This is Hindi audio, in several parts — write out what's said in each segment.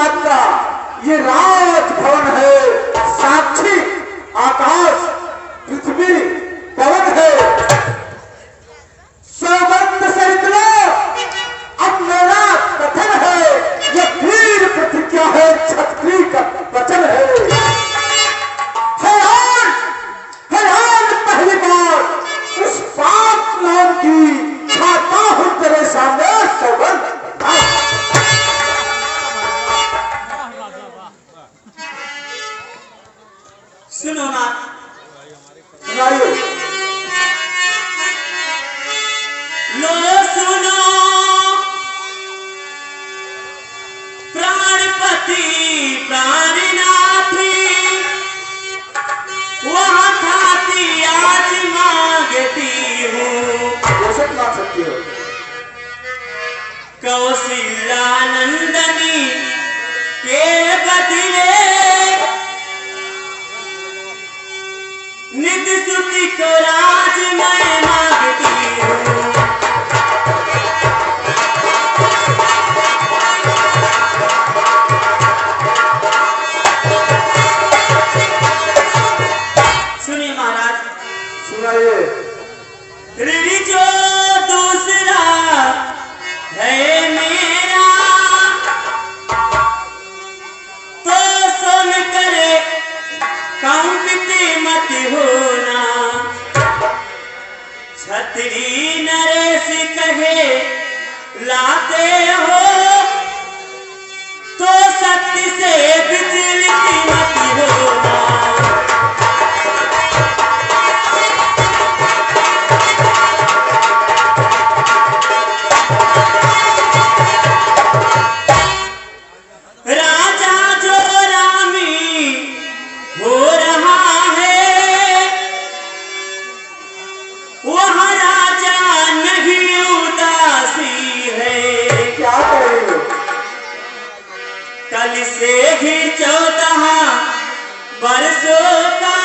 बात का ये राजभवन है, साक्षी आकाश पृथ्वी पवन है। सौगंध सहित लो, अब मेरा कथन है, ये वीर प्रतिज्ञा है, क्षत्रिय का वचन है। हैरान पहली बार उस पाप नाम की खाता हूं तेरे सामने सौगंध। सुनो ना, सुनाइए। लो सुनो प्राणपति प्राणनाथी, वहाँ खाती आज मांगती हूँ। कैसे मांग सकती हो? कौशल्या नंदनी के बदले नित स्तुति को राज मैं मांगती हूँ। सुनिए महाराज, सुनाइए। ऋणी जो दूसरा है मेरा, तो सुन करे कंपित मत होना। छतरी नरेश कहे लाते हो, तो सत्य से विचलित मत होना। राजा जो रामी हो रहा है, वह राजा नहीं उदासी है। क्या करेंगे? कल से ही 14 वर्षों का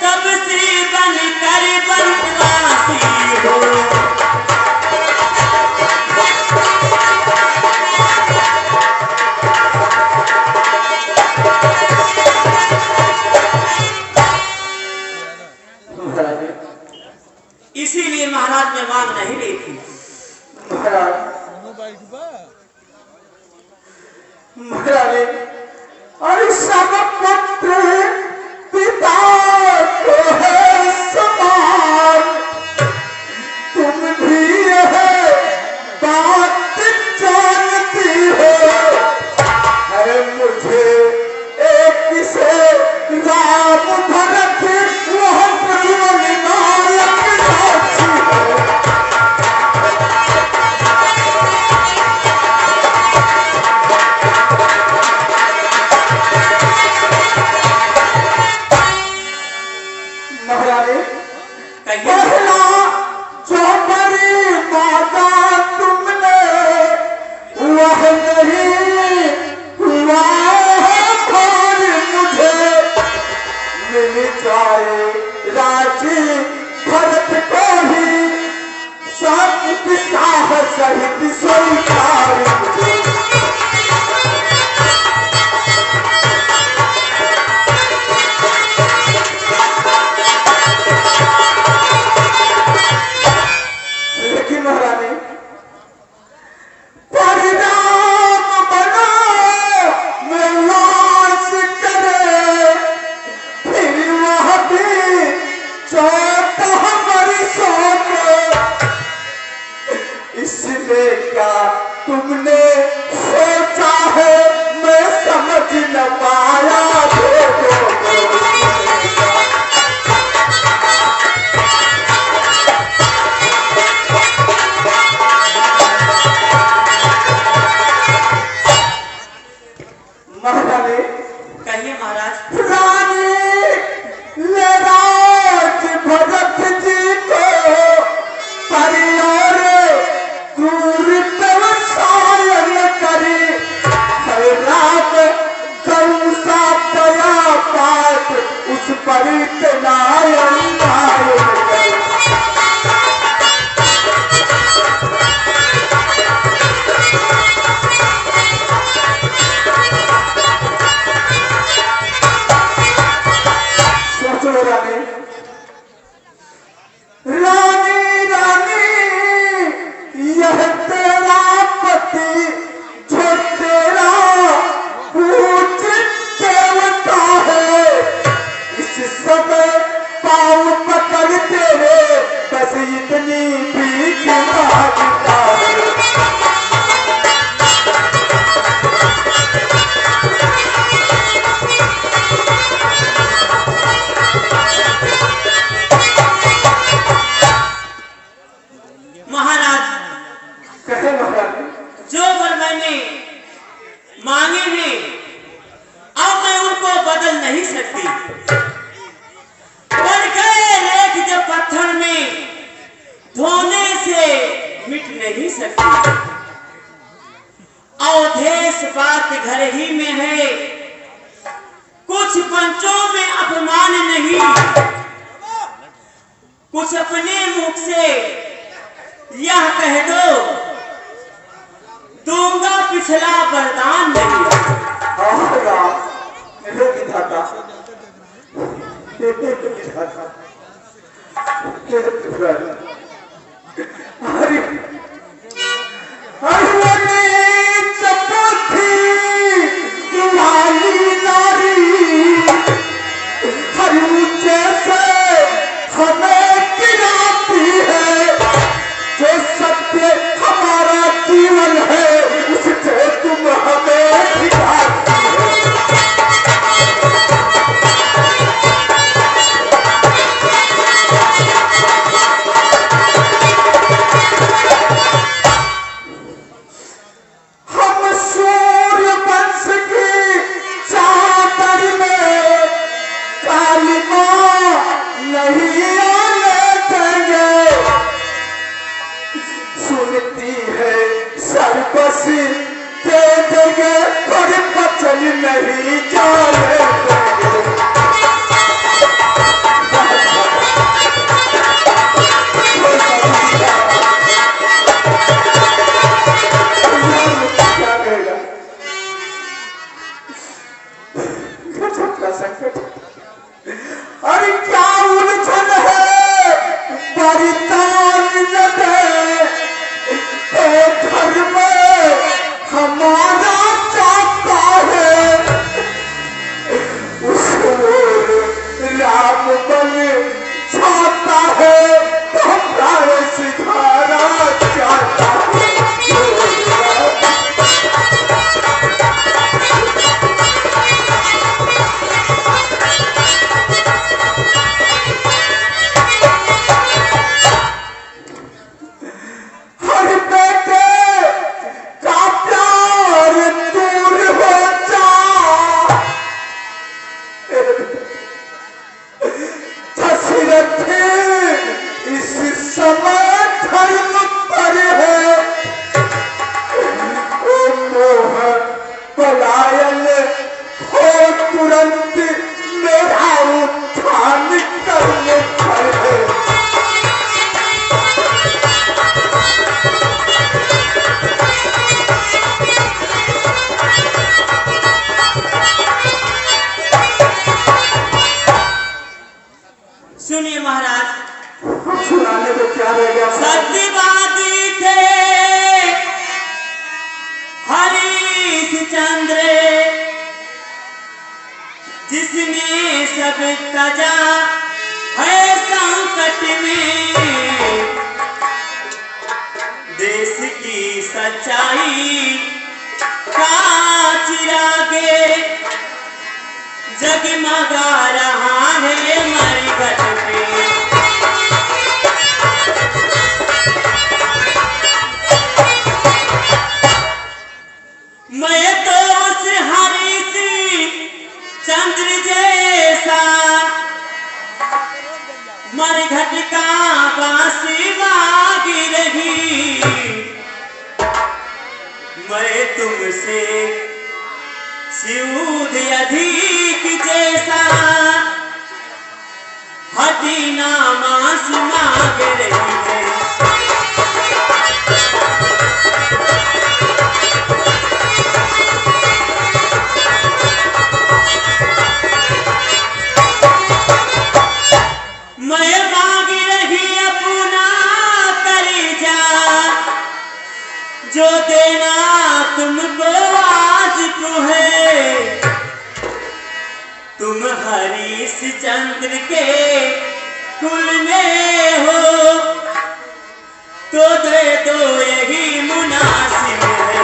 तब से बनकर बनवासी हो। इसीलिए महाराज ने मांग नहीं ली थी। महाराज अरे सब पुत्र पिता को है समान, तुम भी यह बात जानती हो। अरे मुझे एक से राम भरत वह नायक नाची हो। महारानी पहला जो बड़ी माता तुमने वह नहीं हुआ और मुझे मिल जाए राजी भरत को ही सब पिता सहित स्वीकार मुझे। महारानी परिणाम बना मैं लाश करे, फिर वह भी 14 वर्षों को। इसमें क्या तुमने सोचा है, मैं समझ न पाया। महारानी कहिए महाराज। रानी ले राज भरत जी को परिवार दूर व्यवसाय कर मैंने मांगे हैं, अब मैं उनको बदल नहीं सकती। बन गए रेत जब पत्थर में, धोने से मिट नहीं सकती। अवधेश बात घर ही में है, कुछ पंचों में अपमान नहीं। कुछ अपने मुख से यह कह दो, दूंगा पिछला वरदान नहीं। मेरे विधाता, मेरे विधाता, मेरे पुत्र, हरि हरि चपथी तुम्हारी नारी, हरि ऊंचे से हमें गिराती है। जो सत्य हमारा जीवन है, उससे तुम हमें गिराती है। हम सूर्य वंश की चादर में काली मां नहीं आने देंगे। सुनती है सर्वस दे देंगे, पर बचन नहीं जाने देंगे। क्या कहेगा? गजब का संकट। अरे क्या उलझन है, परितान न दे तो धर्म हमारा चाहता है। उस ओर राम बन छाता है, तो प्राण सिधारा चाहता है। हर बेटे का प्यार दूर हो जा, दशरथ इस समय धर्म पर है। ओ मोह पलायन हो तुरंत, मेरा उत्थान करने पर है। सुनिए महाराज, सुनाने को क्या रह गया? सत्यवादी थे हरिश्चंद्र, जिसने सब तजा है संकट में। देश की सच्चाई का चिरागे जगमगा रहा है मरघट पे। मैं तो उस हरिश्चंद्र जैसा मरघट का बांसी बागी रही। मैं तुमसे सिऊद अधिक जैसा हदीना मांस मांग रही है। मैं मांग रही अपना कलेजा, जो देना तुमको आज को है। तुम हरिश्चंद्र के कुल में हो, तो दे दो यही मुनासिब है।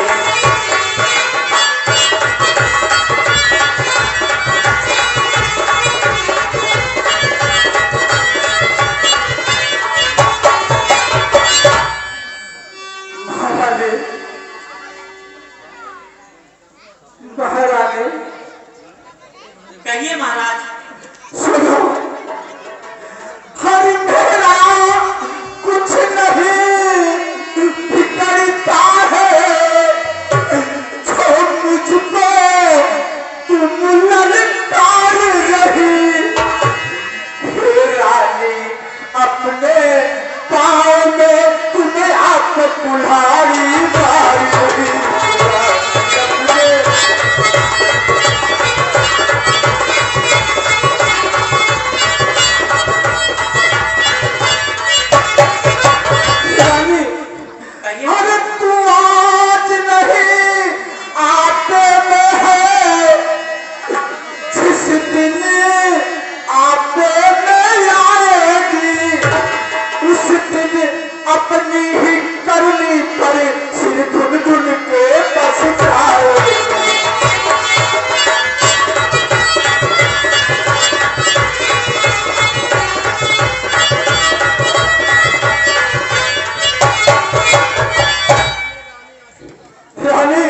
रानी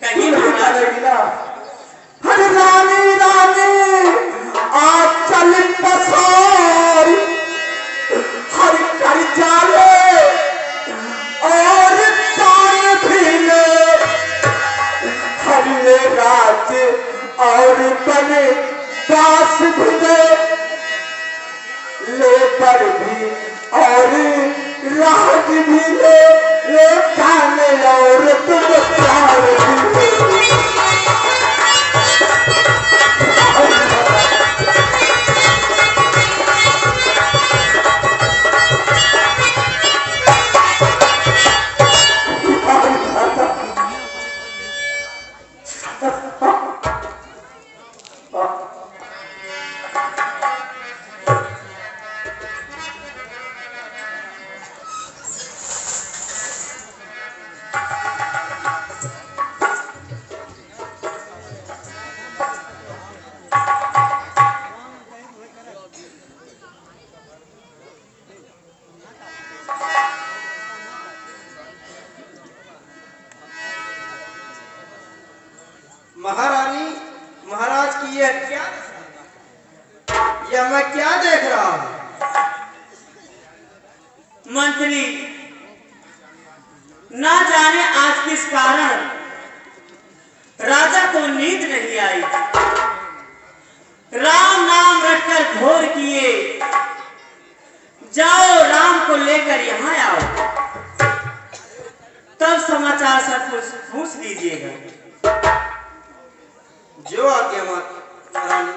कहीं महाराज हर रानी रानी आज चल पसारी हर कर जाले और तान भी ले हर ले राज और बने पास भी दे ले पर भी और राज भी ले खाने और तुम प्यार भी महारानी महाराज की यह क्या, यह मैं क्या देख रहा हूं? मंत्री, ना जाने आज किस कारण राजा को नींद नहीं आई। राम नाम रटकर घोर किए, जाओ राम को लेकर यहां आओ, तब समाचार सब कुछ पूछ लीजिएगा। जो आज्ञा महारानी।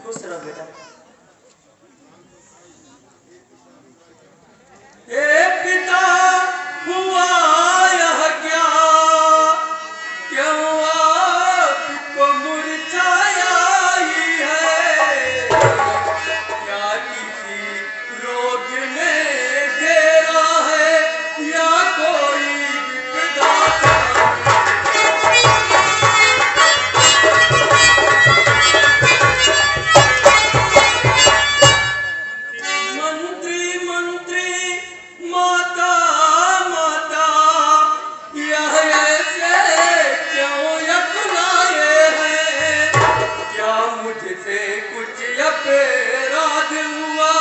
खुश रहो बेटा। पिता हुआ यह क्या, क्यों आपको मुरझाया ही है? क्या किसी रोग ने घेरा है या कोई विपदा? मंत्री मंत्री माता माता यह ऐसे क्यों अपनाए हैं? क्या मुझसे कुछ अपराध हुआ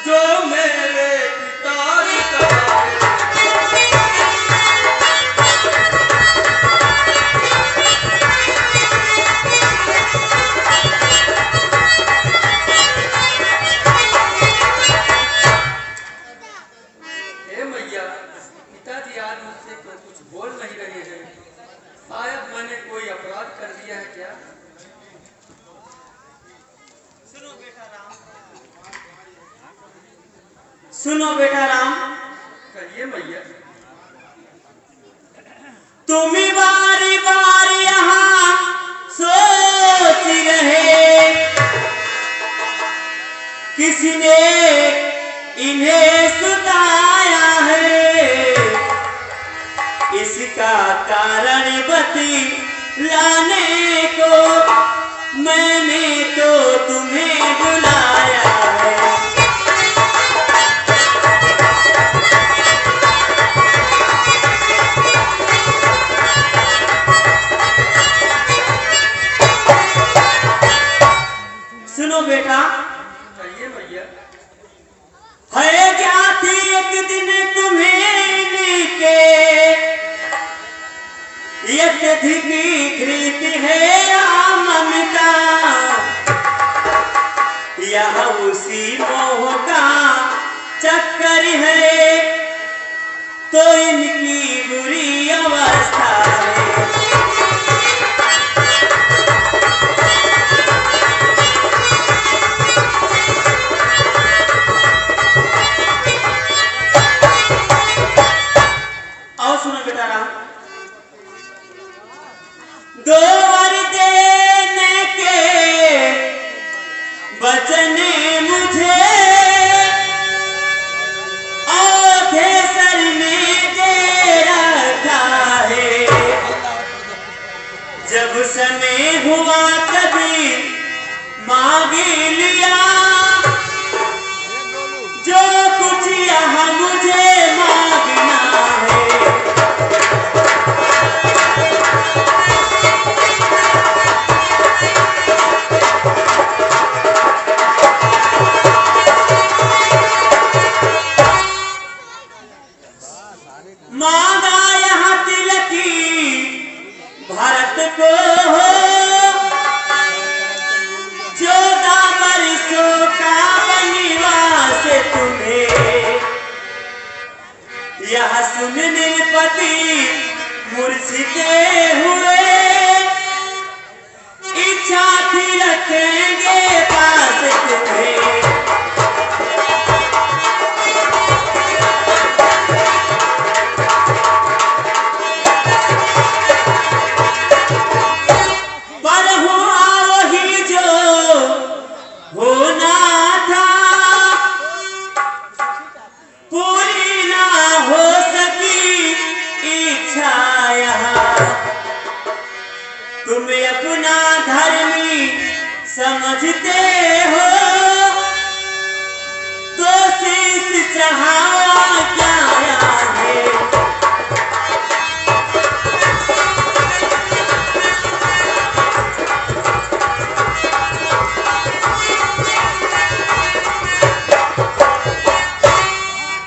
जो मेरे पिता ने कराए? हे मैया, पिताजी आज मुझसे तो कुछ बोल नहीं रहे हैं। शायद मैंने कोई अपराध कर दिया है क्या? सुनो बेटा राम, कहिए मैया। तुम ही बारी बारी यहाँ सोच रहे, किसी ने इन्हें सुताया है, इसका कारण बती लाने को मैंने तो तुम्हें बुलाया है। सुनो बेटा, कहिए मैया। है ज्ञाति एक दिन तुम्हें लेके, अत्यधिक घृत है ममता, यह उसी मोह का चक्कर है, तो इनकी बुरी अवस्था है। और सुनो बेटा राम, दो वर देने के समझते हो तो शीश चढ़ावा क्या आगे।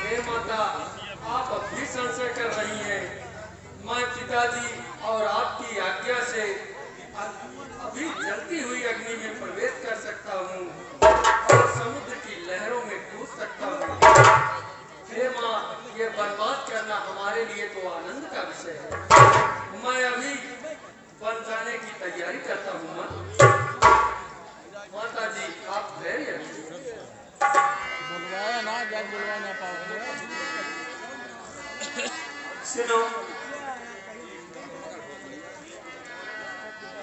हे माता, आप अब भी संशय कर रही हैं। मैं पिताजी और आपकी आज्ञा से अभी जलती हुई अग्नि में प्रवेश कर सकता हूँ और समुद्र की लहरों में कूद सकता हूँ। हे माँ, ये बर्बाद करना हमारे लिए तो आनंद का विषय है। मैं अभी बन जाने की तैयारी करता हूँ माँ। माता जी, आप धैर्य रखिए। बुलवाया ना, जब बुलवा ना पाओगे। सुनो,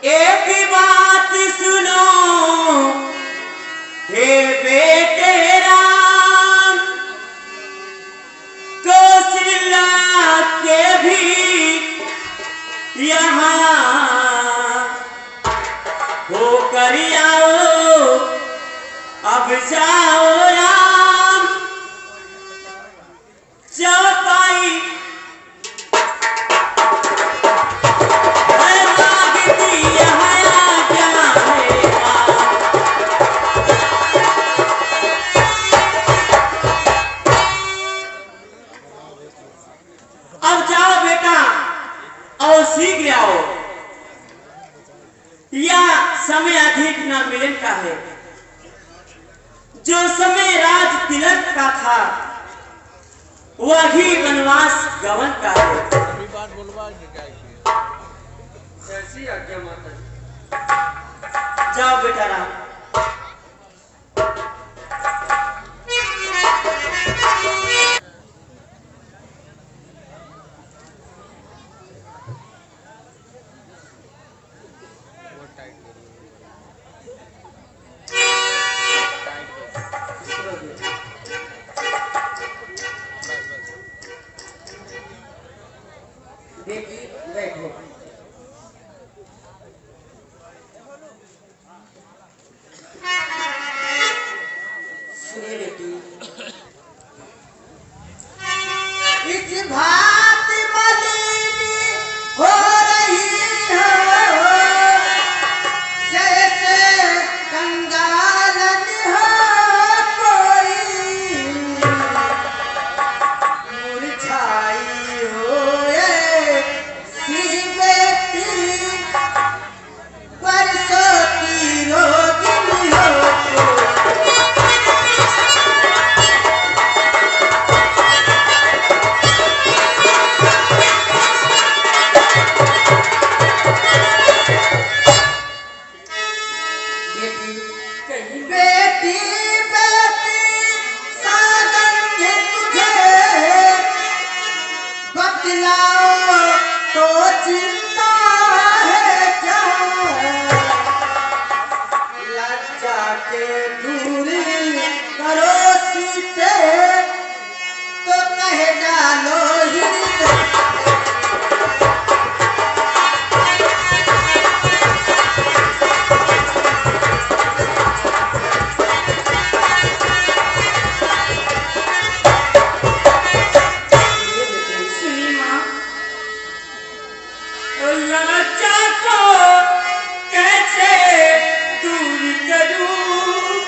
एक बात सुनो हे बेटे राम, कौशल्या के भी यहाँ होकर आओ, अब जाओ राम चौपाई शीघ्र आओ, या समय अधिक न मिलन का है। जो समय राज तिलक का था वही वनवास गवन का है। अभी बात बुलवा ऐसी आज्ञा माता जी। जाओ बेटा राम। बेटी बैठो। सुनिए बेटी, इस भांति मलिनी हो रही हो जैसे कंगालन हो कोई मुरझाई हो परसों की रोगिनी हो। बेटी बेटी सागंगे तुझे बतलाओ तो चिंता है क्या, लज्जा के दूरी करो सीते तो कह डालो हृदय। लज्जा को कैसे दूर करूं,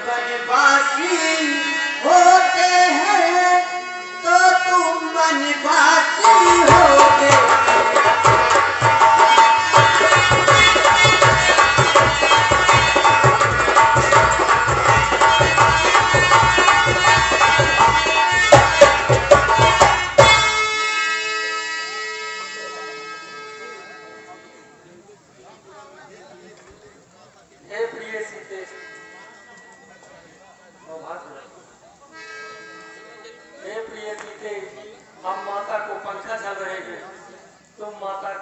बनवासी होते हैं तो तुम बनवासी होते हे प्रिय सीते, हे प्रिय सीते, हम माता को पंखा झल रहे हैं, तुम माता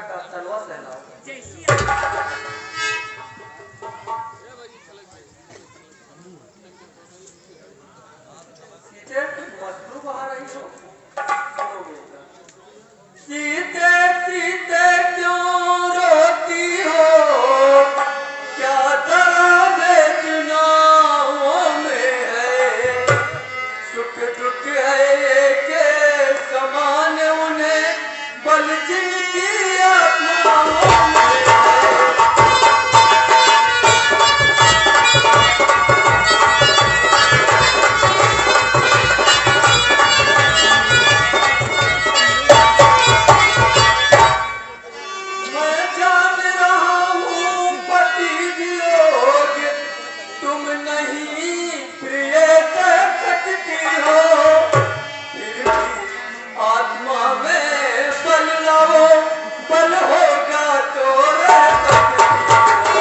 का तलवा सहलाओ। सीते, मजनू बहा रही हो, सुनोगे? सीते सीते क्यों रोती हो, क्या दर्द वेदनाओं में है, सुख दुख है के समान उन्हें बल जिनकी आत्माओं में है। मैं जान रहा हूँ पति वियोग तुम नहीं प्रिय से कटती हो, फिर भी आत्मा में बल लाओ, बल होगा तो रह सकती हो।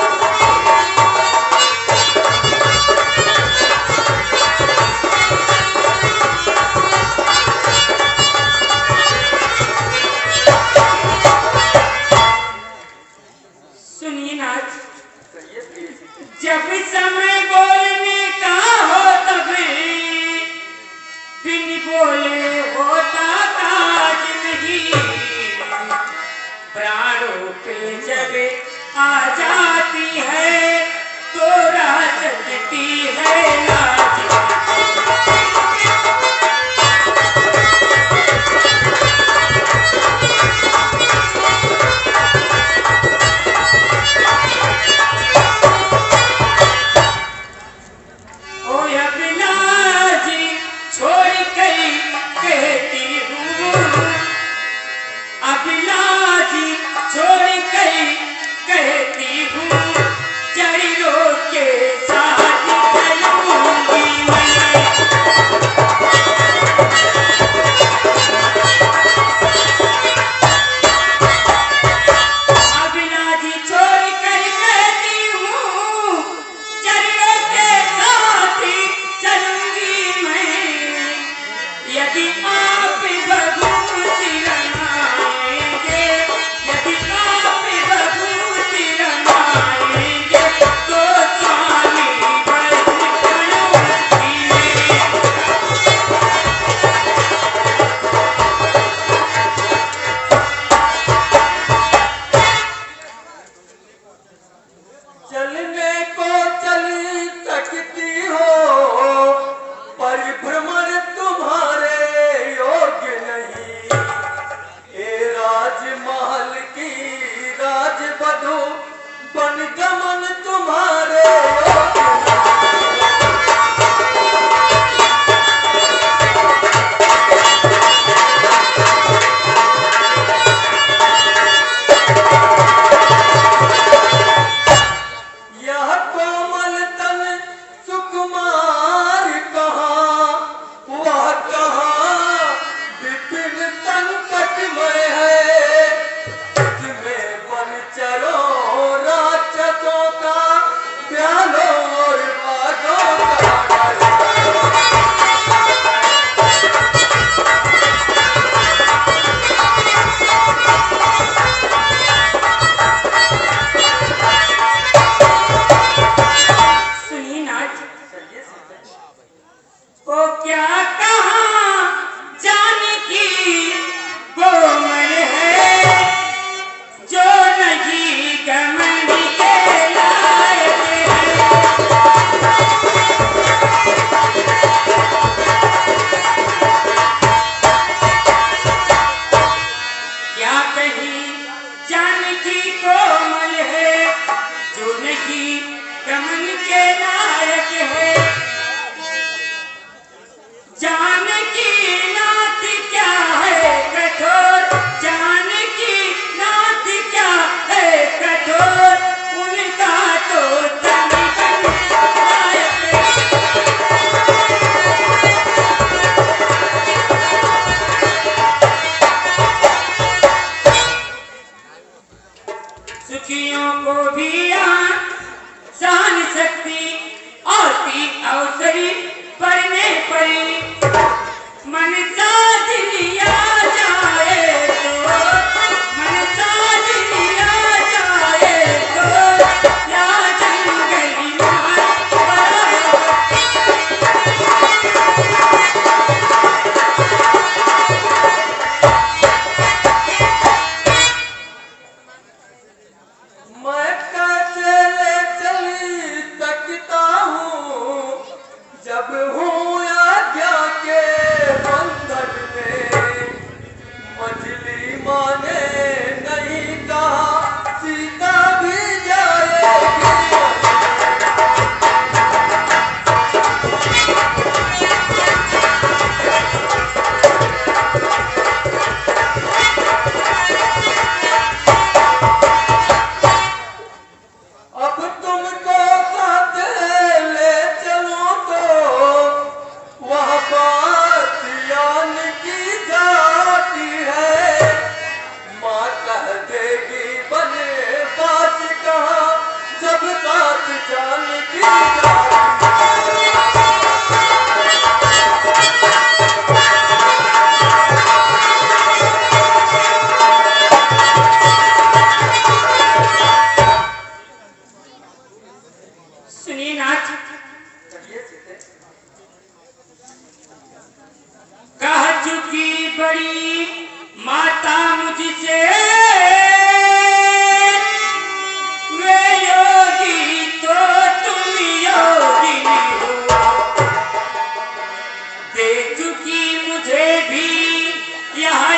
सुनिए नाथ, कहिए प्रिय सीते। जब समय बोलने का हो तभी बिन बोले होता काज नहीं, प्राणों पे जब आ जाती है तो राजती है लाज। ओ अभिलाजी छोड़ कर कहती हूँ, अभिलाजी छोड़ कर कहती हूँ, चरणों के साथ चलूंगी मैं। अभिलाजी छोड़ कर कहती हूँ, चरणों के साथ चलूंगी मैं। यदि आप भगवती रमाएंगे, यदि आप भगवती रमाएंगे तो स्वामी बस करूंगी मैं। चलने को चल सकती हो, परिभ्रमण तुम्हारे योग्य नहीं, ए राजमहल की राजवधू बनगमन तुम्हारे योग्य नहीं। यह कोमल तन सुकुमार कहाँ, वह कहाँ विपिन संकटमय है, इसमें वनचरों राक्षसों का प्यालों और बागों का घर है। सुनिए नाथ, चलिए सीते। ओ क्या कहा जानकी कोमल है, जो नहीं घमंड के लायक है। क्या कही जानकी कोमल है, जो नहीं घमंड के लायक मन साथ लिया जाए तो, मन साथ लिया जाए तो, या जंगली मार मैं कैसे ले चली तकता हूँ जब हूँ आज्ञा के बंधन में। मछली माने नहीं कहा सीता भी जाएगी। अब तुमको साथ ले चलो तो वह बात यान की जाती है। माँ कह देगी बने बात कहाँ जब बात जान की जाती सुनिए नाथ, है। कह चुकी बड़ी माता मुझसे वे योगी तो तुम योगिनी हो। दे चुकी मुझे भी यहाँ